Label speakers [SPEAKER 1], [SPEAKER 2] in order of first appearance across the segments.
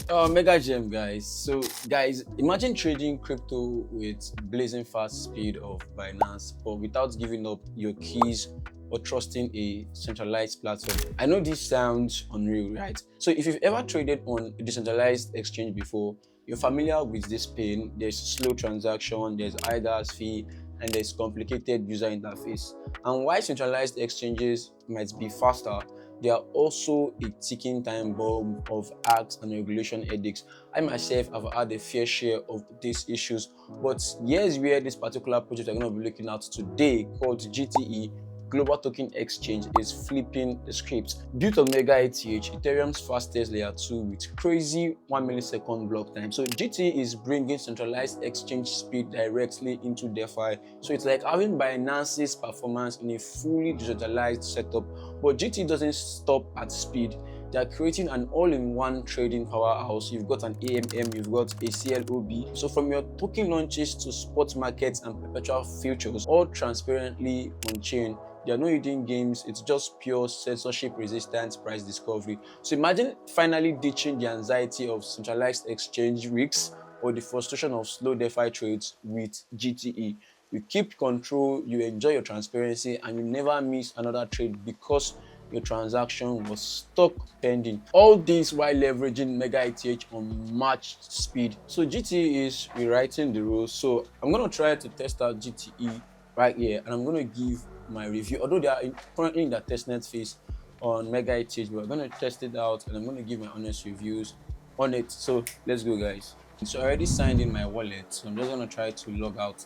[SPEAKER 1] Mega gem, guys. So, guys, imagine trading crypto with blazing fast speed of Binance, but without giving up your keys or trusting a centralized platform. I know this sounds unreal, right? So, if you've ever traded on a decentralized exchange before, you're familiar with this pain. There's slow transaction, there's high gas fee, and there's complicated user interface. And while centralized exchanges might be faster, they are also a ticking time bomb of acts and regulation headaches. I myself have had a fair share of these issues, but here's where this particular project we're going to be looking at today, called GTE, Global Token Exchange, is flipping the script. Built on MegaETH, Ethereum's fastest layer 2 with crazy 1 millisecond block time. So GTE is bringing centralized exchange speed directly into DeFi. So it's like having Binance's performance in a fully decentralized setup. But GTE doesn't stop at speed. They are creating an all-in-one trading powerhouse. You've got an AMM, you've got a CLOB. So from your token launches to spot markets and perpetual futures, all transparently on-chain. There are no hidden games, it's just pure censorship-resistant price discovery. So imagine finally ditching the anxiety of centralized exchange risks or the frustration of slow DeFi trades with GTE. You keep control, you enjoy your transparency, and you never miss another trade because your transaction was stuck pending. All this while leveraging MegaETH on matched speed. So GTE is rewriting the rules. So I'm going to try to test out GTE right here, and I'm going to give my review. Although they are currently in the testnet phase on MegaETH, but I'm going to test it out and I'm going to give my honest reviews on it. So let's go, guys. So I already signed in my wallet, so I'm just going to try to log out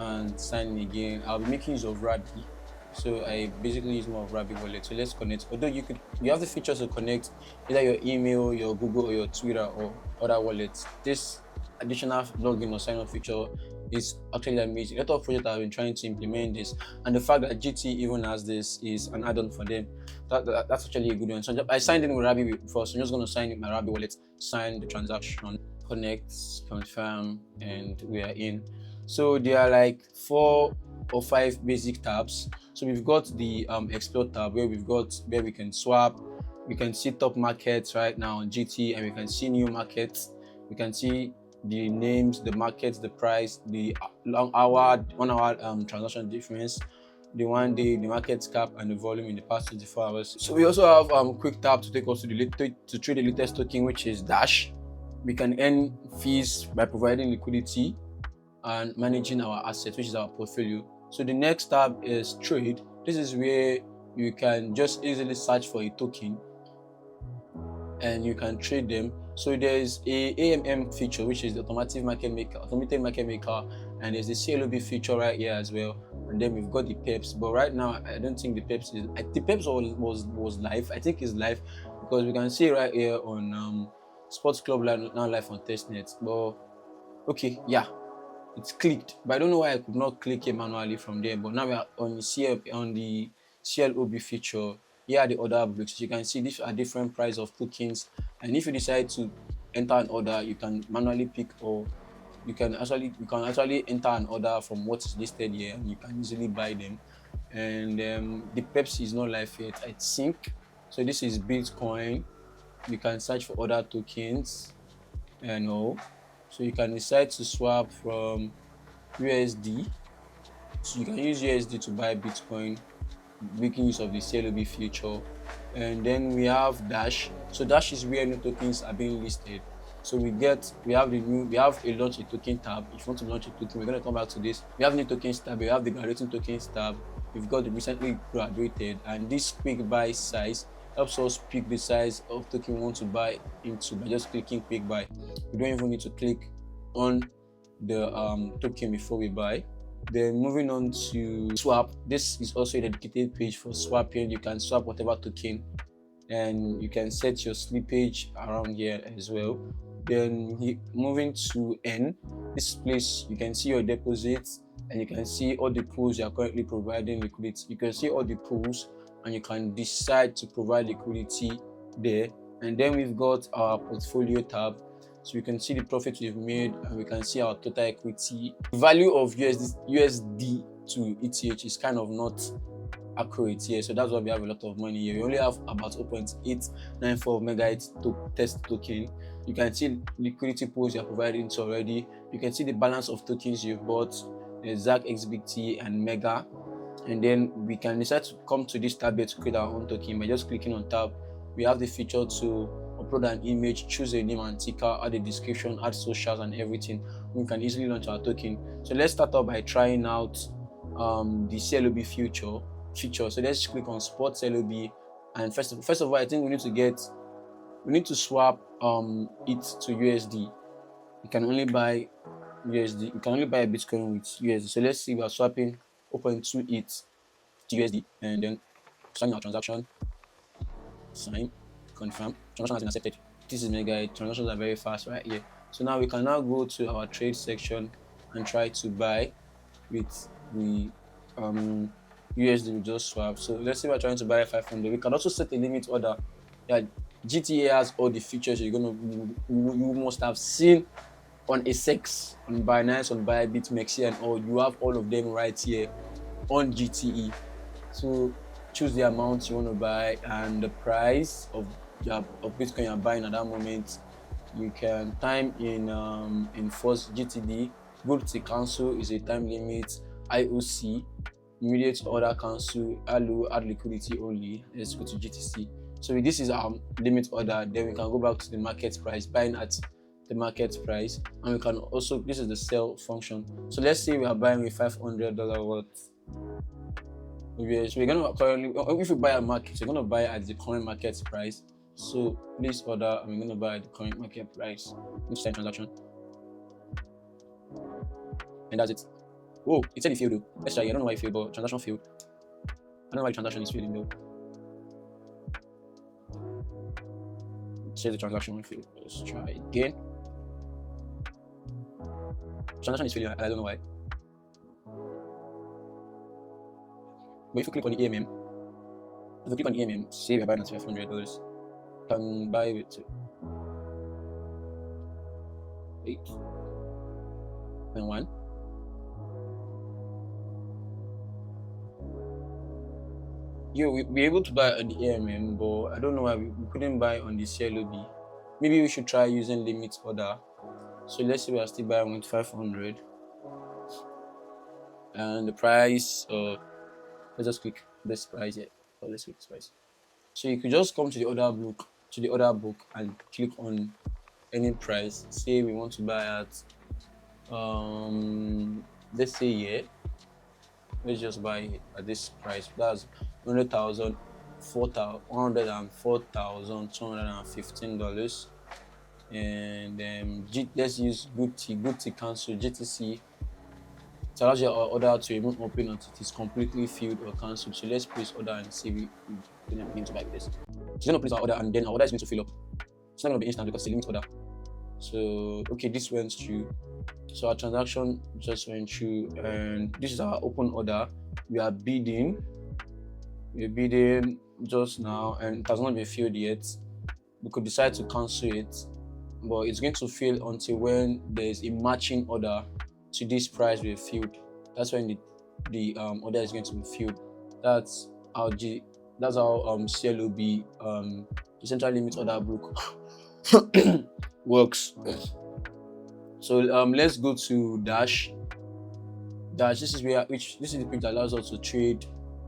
[SPEAKER 1] and sign in again. I'll be making use of Rabi. So I basically use more of Rabi wallet. So let's connect. Although you have the features to connect either your email, your Google, or your Twitter, or other wallets. This additional login or sign up feature is actually amazing. A lot of projects have been trying to implement this, and the fact that GT even has this is an add-on for them. That's actually a good one. So I signed in with Rabi first. I'm just going to sign in my Rabi wallet, sign the transaction, connect, confirm, and we are in. So there are like 4 or 5 basic tabs. So we've got the explore tab where we can swap. We can see top markets right now on GT, and we can see new markets. We can see the names, the markets, the price, the long hour, 1 hour transaction difference, the 1 day, the market cap, and the volume in the past 24 hours. So we also have quick tab to take us to trade the latest token, which is Dash. We can earn fees by providing liquidity and managing our assets, which is our portfolio. So the next tab is trade. This is where you can just easily search for a token and you can trade them. So there's a AMM feature, which is the automated market maker, and there's the CLOB feature right here as well. And then we've got the PEPs, but right now I don't think the PEPs is. The PEPs was live. I think it's live because we can see right here on Sports Club now live on Testnet. But okay, yeah, it's clicked, but I don't know why I could not click it manually from there. But now we are on the CLOB feature. Here are the order bricks. You can see these are different price of tokens, and if you decide to enter an order, you can manually pick, or you can actually enter an order from what is listed here, and you can easily buy them. And the Pepsi is not live yet, I think. So this is Bitcoin. You can search for other tokens and all. So you can decide to swap from USD. So you can use USD to buy Bitcoin, making use of the CLOB feature. And then we have Dash. So Dash is where new tokens are being listed. So we have a launch a token tab. If you want to launch a token, we're going to come back to this. We have new tokens tab, we have the graduating tokens tab, we've got the recently graduated, and this quick buy size helps us pick the size of token we want to buy into by just clicking quick buy. We don't even need to click on the token before we buy. Then moving on to swap. This is also a dedicated page for swapping. You can swap whatever token, and you can set your slippage around here as well. Then moving to N, this place you can see your deposits, and you can see all the pools you are currently providing liquidity. You can see all the pools, and you can decide to provide liquidity there. And then we've got our portfolio tab, so we can see the profits we've made, and we can see our total equity. The value of USD to ETH is kind of not accurate here. So that's why we have a lot of money here. We only have about 0.894 MegaETH to test token. You can see liquidity pools you are providing to already. You can see the balance of tokens you've bought, ZAC, XBT, and Mega. And then we can decide to come to this tab here to create our own token by just clicking on tab. We have the feature to upload an image, choose a name and ticker, add a description, add socials and everything. We can easily launch our token. So let's start off by trying out the CLOB feature. So let's click on spot CLOB, and first of all, I think we need to swap it to USD. You can only buy USD. You can only buy a Bitcoin with USD. So let's see, we are swapping 0.28 to USD, and then sign our transaction. Sign, confirm. Transaction has been accepted. This is MegaETH. Transactions are very fast right here. So now we can now go to our trade section and try to buy with the USD we just swapped. So let's say we're trying to buy 500. We can also set a limit order. Yeah, GTA has all the features you must have seen on a CEX, on Binance, on Bybit, Mexi, and all. You have all of them right here on GTE. So choose the amount you want to buy and the price of Bitcoin you're buying at that moment. You can time in first GTD. Go to cancel is a time limit. IOC, immediate order cancel, allow, add liquidity only. Let's go to GTC. So this is our limit order. Then we can go back to the market price, buying at the market price, and we can also, this is the sell function. So let's say we are buying with $500 worth. Yes, we're gonna currently, if we buy at market, we're gonna buy at the current market price. So please order, and we're gonna buy at the current market price. Each time transaction, and that's it. Oh, it said it failed though. Let's try. I don't know why it failed, but transaction failed. I don't know why the transaction is failing though. It says the transaction failed. Let's try again. Transaction is failing. I don't know why. But if you click on the AMM, say we're buying at $500, can buy with 8 and 1. Yeah, we're able to buy on the AMM, but I don't know why we couldn't buy on the CLOB. Maybe we should try using limit order. So let's say we are still buying with 500, and the price. Let's just click this price here. So let's click this price. So you could just come to the order book, and click on any price. Say we want to buy at let's say here. Let's just buy it at this price. That's $104,215, and let's use good tea cancel GTC. It allows your order to remain open until it is completely filled or cancelled. So let's place order and see we begin to buy with this. So it's going to place our order, and then our order is going to fill up. It's not going to be instant because it's a limit order. So okay, this went through. So our transaction just went through, and this is our open order. We're bidding just now, and it has not been filled yet. We could decide to cancel it, but it's going to fill until when there is a matching order to this price we filled. That's when the order is going to be filled. That's how CLOB, the central limit order book works. So let's go to Dash. This is the page that allows us to trade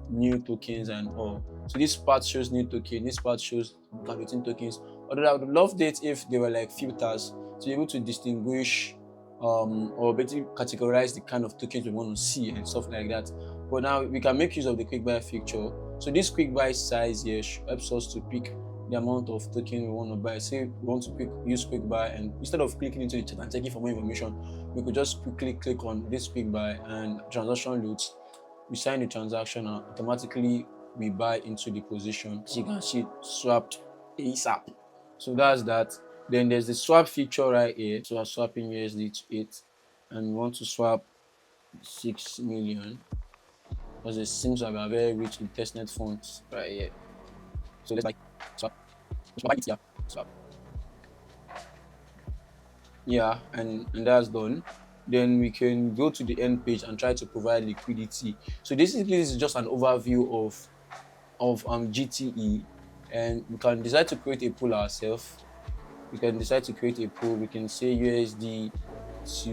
[SPEAKER 1] new tokens and all. So this part shows new token, this part shows calculating tokens. Although I would love it if they were like filters to be able to distinguish or basically categorize the kind of tokens we want to see and stuff like that. But now we can make use of the quick buy feature. So this quick buy size here helps us to pick the amount of token we want to buy. Say we want to use quick buy, and instead of clicking into the chat and checking for more information, we could just quickly click on this quick buy, and transaction loads. We sign the transaction, and automatically we buy into the position. So you can see swapped ASAP. So that's that. Then there's the swap feature right here. So I'm swapping USD to 8, and we want to swap 6 million because it seems like we are very rich in testnet funds right here. So let's buy swap. Let's buy swap. Yeah, and that's done. then we can go to the end page and try to provide liquidity. So basically, this is just an overview of GTE, and we can decide to create a pool ourselves. We can decide to create a pool. We can say USD to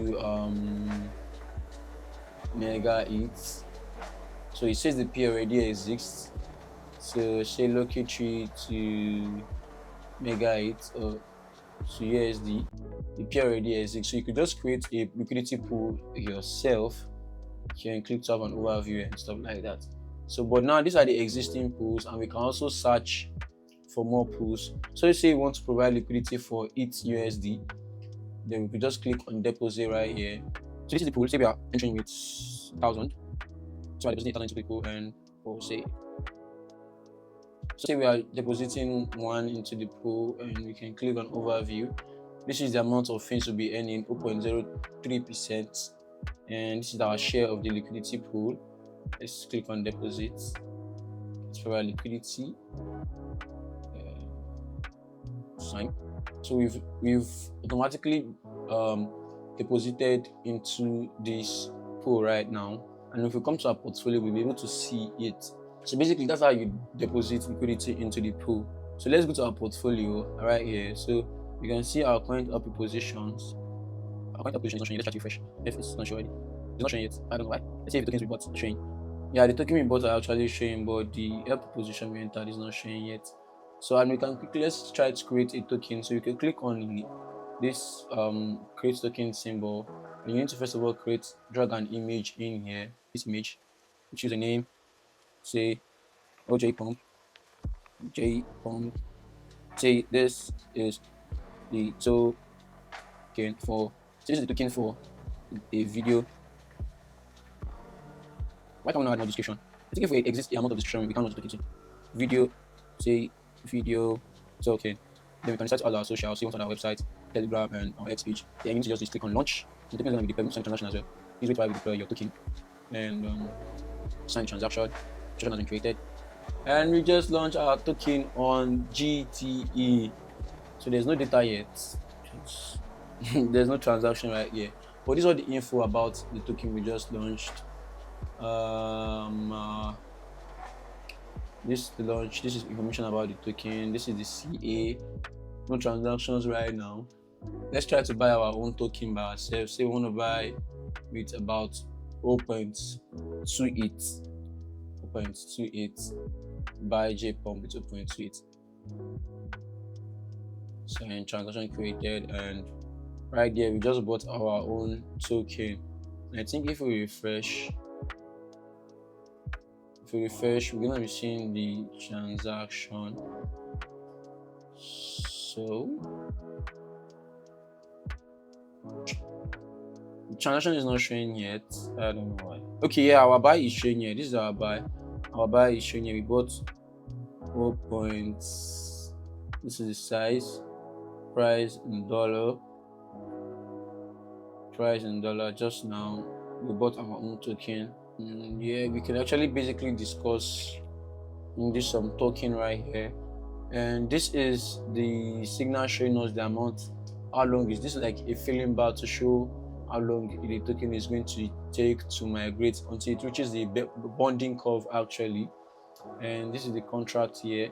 [SPEAKER 1] MegaETH. So it says the P already exists. So say locatory to MegaETH or to USD. The P already exists. So you could just create a liquidity pool yourself. You can click to have an overview and stuff like that. So, but now these are the existing pools, and we can also search for more pools. So let's say we want to provide liquidity for ETH USD, then we could just click on deposit right here. So this is the pool. Say we are entering with 1,000. So I deposit 1,000 into the pool, and we'll say, so say we are depositing 1 into the pool, and we can click on overview. This is the amount of fees we'll be earning, 0.03%, and this is our share of the liquidity pool. Let's click on deposit. Let's provide liquidity. Sign. So we've automatically deposited into this pool right now, and if we come to our portfolio, we'll be able to see it. So basically, that's how you deposit liquidity into the pool. So let's go to our portfolio right here. So you can see our current LP positions. Our current LP position is not showing. Let's try to refresh. If it's not showing, it's not showing yet. I don't know why. Let's see if the tokens we bought showing. Yeah, the token we bought are actually showing, but the LP position we entered is not showing yet. So, and we can quickly, let's try to create a token. So you can click on this create token symbol, and you need to first of all drag an image in here. This image, choose a name, say OJ Pump, J Pump. Say this is the token for. So this is the token for a video. Why can't we not add more description? I think if we exist the amount of description, we can't just take it. Video, say video token. Then we can decide all our socials, see what's on our website, Telegram, and our X page. Then you need to just click on launch. The token is going to be deployed on transaction as well. Please wait while we deploy your token and sign the transaction. Transaction has been created, and we just launched our token on GTE. So there's no data yet. There's no transaction right here. But this is all the info about the token we just launched. This is the launch. This is information about the token. This is the CA. No transactions right now. Let's try to buy our own token by ourselves. Say we want to buy with about 0.28. 0.28. Buy JPump with 0.28. So and transaction created, and right there we just bought our own token. I think if we refresh, we're gonna be seeing the transaction. So the transaction is not showing yet. I don't know why. Okay, yeah, our buy is showing here. This is our buy. Our buy is showing here. We bought 4 points. This is the size, price in dollar. Price in dollar. Just now we bought our own token. Yeah, we can actually basically discuss in this token right here, and this is the signal showing us the amount. How long is this? Like a filling bar to show how long the token is going to take to migrate until it reaches the bonding curve actually. And this is the contract here.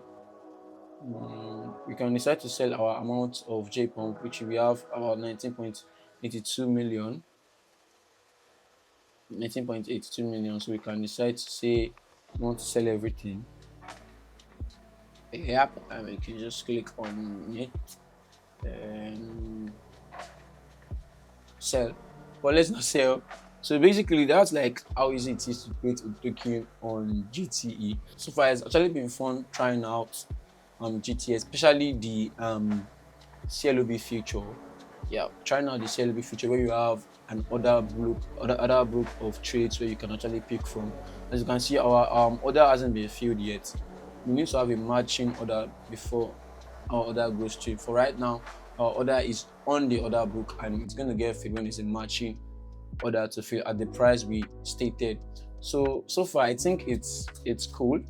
[SPEAKER 1] We can decide to sell our amount of JPump, which we have about 19.82 million. 19.82 million. So we can decide to say we want to sell everything. Yep, and we can just click on it and sell. But let's not sell. So basically, that's like how easy it is to create a token on GTE. So far, it's actually been fun trying out GTE, especially the CLOB feature. Yeah, trying out the CLOB feature where you have an order book of trades where you can actually pick from. As you can see, our order hasn't been filled yet. We need to have a matching order before our order goes to. For right now, our order is on the order book, and it's going to get filled when it's a matching order to fill at the price we stated. So far, I think it's cool.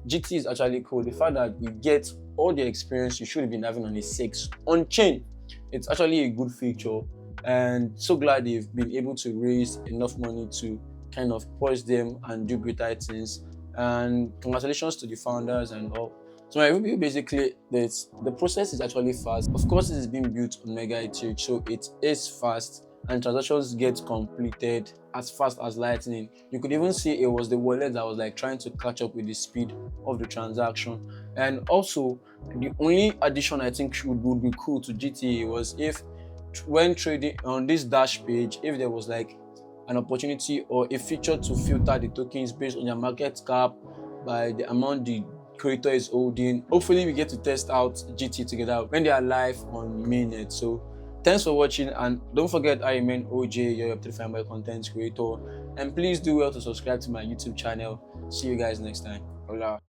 [SPEAKER 1] GT is actually cool. The fact that you get all the experience you should have been having on a CEX on chain, it's actually a good feature. and so glad they've been able to raise enough money to kind of push them and do greater things. And congratulations to the founders and all. So my review basically that the process is actually fast. Of course, it is being built on MegaETH, so it is fast and transactions get completed as fast as lightning. You could even see it was the wallet that was like trying to catch up with the speed of the transaction. And also, the only addition I think would be cool to GTA was if when trading on this dash page, if there was like an opportunity or a feature to filter the tokens based on their market cap by the amount the creator is holding. Hopefully we get to test out GT together when they are live on mainnet. So thanks for watching, and don't forget I remain OJ, your Web3 content creator, and please do well to subscribe to my YouTube channel. See you guys next time. Hola.